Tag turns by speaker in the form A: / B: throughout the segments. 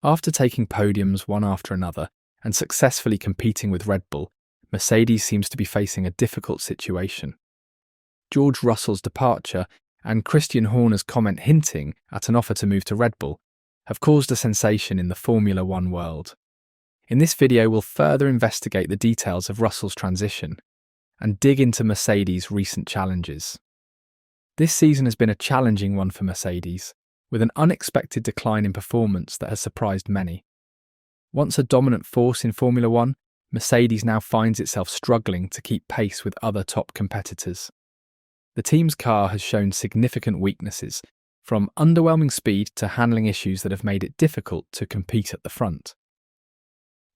A: After taking podiums one after another and successfully competing with Red Bull, Mercedes seems to be facing a difficult situation. George Russell's departure and Christian Horner's comment hinting at an offer to move to Red Bull have caused a sensation in the Formula One world. In this video, we'll further investigate the details of Russell's transition and dig into Mercedes' recent challenges. This season has been a challenging one for Mercedes, with an unexpected decline in performance that has surprised many. Once a dominant force in Formula One, Mercedes now finds itself struggling to keep pace with other top competitors. The team's car has shown significant weaknesses, from underwhelming speed to handling issues that have made it difficult to compete at the front.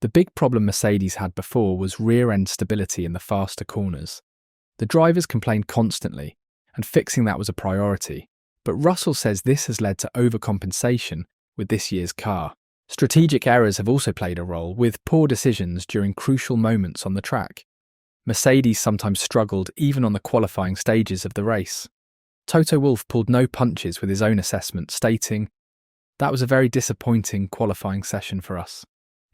A: The big problem Mercedes had before was rear-end stability in the faster corners. The drivers complained constantly, and fixing that was a priority. But Russell says this has led to overcompensation with this year's car. Strategic errors have also played a role, with poor decisions during crucial moments on the track. Mercedes sometimes struggled even on the qualifying stages of the race. Toto Wolff pulled no punches with his own assessment, stating, "That was a very disappointing qualifying session for us.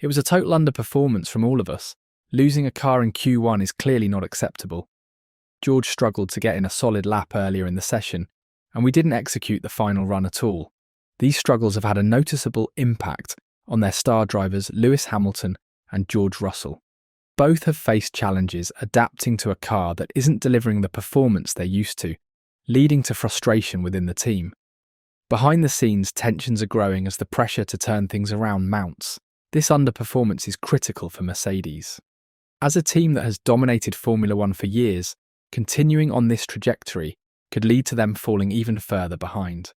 A: It was a total underperformance from all of us. Losing a car in Q1 is clearly not acceptable. George struggled to get in a solid lap earlier in the session, and we didn't execute the final run at all." These struggles have had a noticeable impact on their star drivers Lewis Hamilton and George Russell. Both have faced challenges adapting to a car that isn't delivering the performance they're used to, leading to frustration within the team. Behind the scenes, tensions are growing as the pressure to turn things around mounts. This underperformance is critical for Mercedes. As a team that has dominated Formula One for years, continuing on this trajectory could lead to them falling even further behind.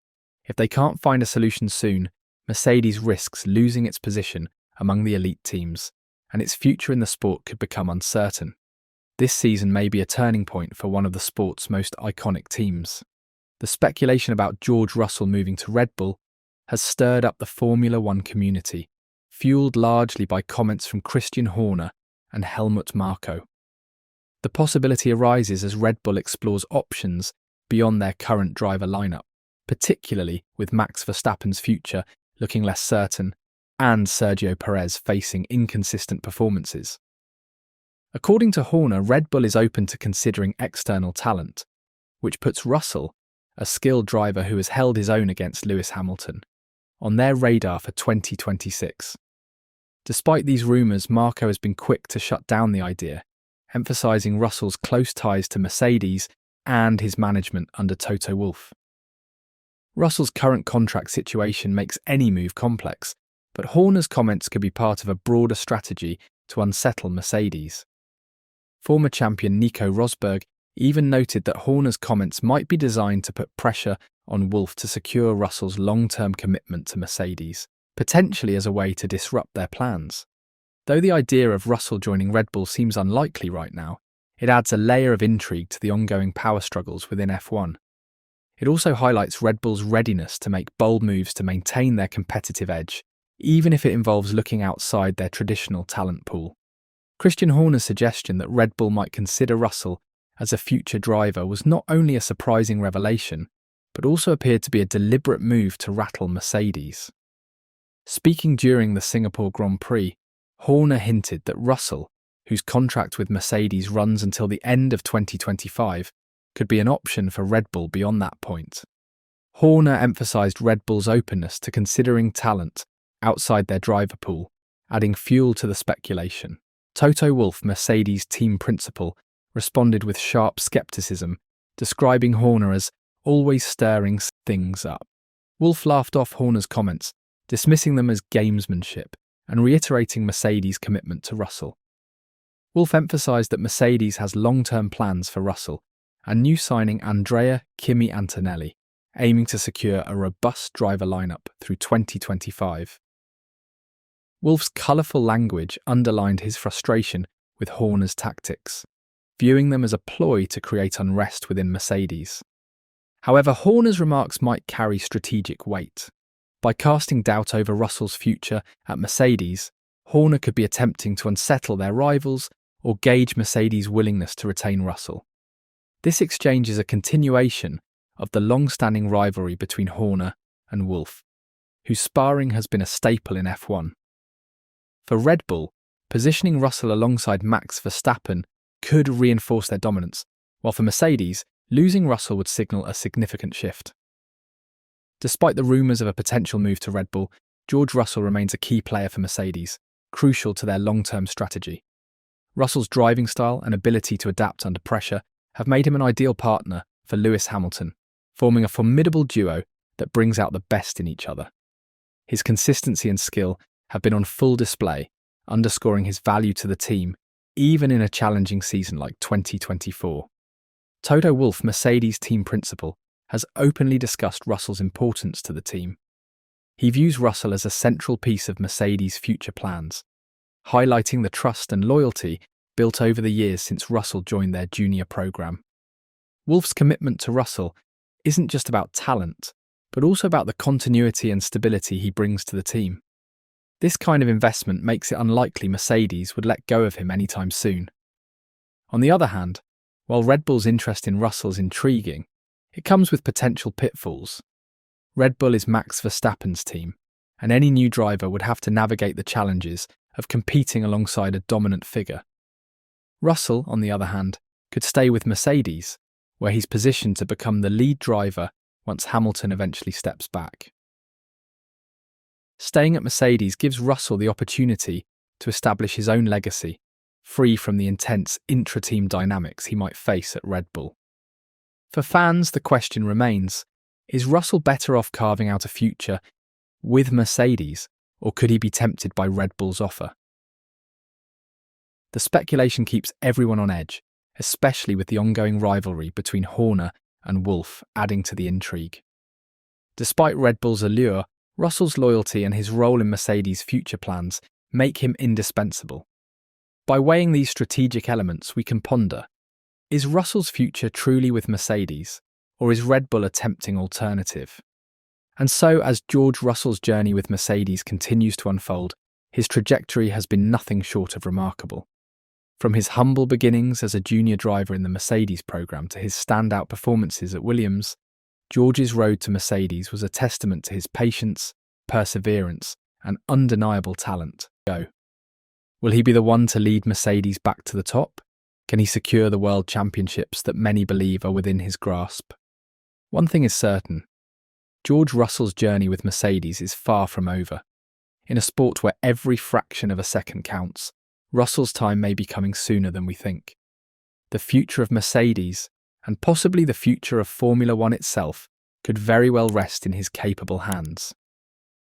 A: If they can't find a solution soon, Mercedes risks losing its position among the elite teams, and its future in the sport could become uncertain. This season may be a turning point for one of the sport's most iconic teams. The speculation about George Russell moving to Red Bull has stirred up the Formula One community, fueled largely by comments from Christian Horner and Helmut Marko. The possibility arises as Red Bull explores options beyond their current driver lineup, particularly with Max Verstappen's future looking less certain and Sergio Perez facing inconsistent performances. According to Horner, Red Bull is open to considering external talent, which puts Russell, a skilled driver who has held his own against Lewis Hamilton, on their radar for 2026. Despite these rumours, Marko has been quick to shut down the idea, emphasising Russell's close ties to Mercedes and his management under Toto Wolff. Russell's current contract situation makes any move complex, but Horner's comments could be part of a broader strategy to unsettle Mercedes. Former champion Nico Rosberg even noted that Horner's comments might be designed to put pressure on Wolff to secure Russell's long-term commitment to Mercedes, potentially as a way to disrupt their plans. Though the idea of Russell joining Red Bull seems unlikely right now, it adds a layer of intrigue to the ongoing power struggles within F1. It also highlights Red Bull's readiness to make bold moves to maintain their competitive edge, even if it involves looking outside their traditional talent pool. Christian Horner's suggestion that Red Bull might consider Russell as a future driver was not only a surprising revelation, but also appeared to be a deliberate move to rattle Mercedes. Speaking during the Singapore Grand Prix, Horner hinted that Russell, whose contract with Mercedes runs until the end of 2025, could be an option for Red Bull beyond that point. Horner emphasised Red Bull's openness to considering talent outside their driver pool, adding fuel to the speculation. Toto Wolff, Mercedes' team principal, responded with sharp scepticism, describing Horner as always stirring things up. Wolff laughed off Horner's comments, dismissing them as gamesmanship and reiterating Mercedes' commitment to Russell. Wolff emphasised that Mercedes has long-term plans for Russell and new signing Andrea Kimi Antonelli, aiming to secure a robust driver lineup through 2025. Wolff's colourful language underlined his frustration with Horner's tactics, viewing them as a ploy to create unrest within Mercedes. However, Horner's remarks might carry strategic weight. By casting doubt over Russell's future at Mercedes, Horner could be attempting to unsettle their rivals or gauge Mercedes' willingness to retain Russell. This exchange is a continuation of the long-standing rivalry between Horner and Wolff, whose sparring has been a staple in F1. For Red Bull, positioning Russell alongside Max Verstappen could reinforce their dominance, while for Mercedes, losing Russell would signal a significant shift. Despite the rumours of a potential move to Red Bull, George Russell remains a key player for Mercedes, crucial to their long-term strategy. Russell's driving style and ability to adapt under pressure have made him an ideal partner for Lewis Hamilton, forming a formidable duo that brings out the best in each other. His consistency and skill have been on full display, underscoring his value to the team, even in a challenging season like 2024. Toto Wolff, Mercedes team principal, has openly discussed Russell's importance to the team. He views Russell as a central piece of Mercedes' future plans, highlighting the trust and loyalty built over the years since Russell joined their junior program. Wolff's commitment to Russell isn't just about talent, but also about the continuity and stability he brings to the team. This kind of investment makes it unlikely Mercedes would let go of him anytime soon. On the other hand, while Red Bull's interest in Russell is intriguing, it comes with potential pitfalls. Red Bull is Max Verstappen's team, and any new driver would have to navigate the challenges of competing alongside a dominant figure. Russell, on the other hand, could stay with Mercedes, where he's positioned to become the lead driver once Hamilton eventually steps back. Staying at Mercedes gives Russell the opportunity to establish his own legacy, free from the intense intra-team dynamics he might face at Red Bull. For fans, the question remains, is Russell better off carving out a future with Mercedes, or could he be tempted by Red Bull's offer? The speculation keeps everyone on edge, especially with the ongoing rivalry between Horner and Wolff adding to the intrigue. Despite Red Bull's allure, Russell's loyalty and his role in Mercedes' future plans make him indispensable. By weighing these strategic elements, we can ponder, is Russell's future truly with Mercedes, or is Red Bull a tempting alternative? And so, as George Russell's journey with Mercedes continues to unfold, his trajectory has been nothing short of remarkable. From his humble beginnings as a junior driver in the Mercedes program to his standout performances at Williams, George's road to Mercedes was a testament to his patience, perseverance, and undeniable talent. Will he be the one to lead Mercedes back to the top? Can he secure the world championships that many believe are within his grasp? One thing is certain, George Russell's journey with Mercedes is far from over. In a sport where every fraction of a second counts, Russell's time may be coming sooner than we think. The future of Mercedes, and possibly the future of Formula One itself, could very well rest in his capable hands.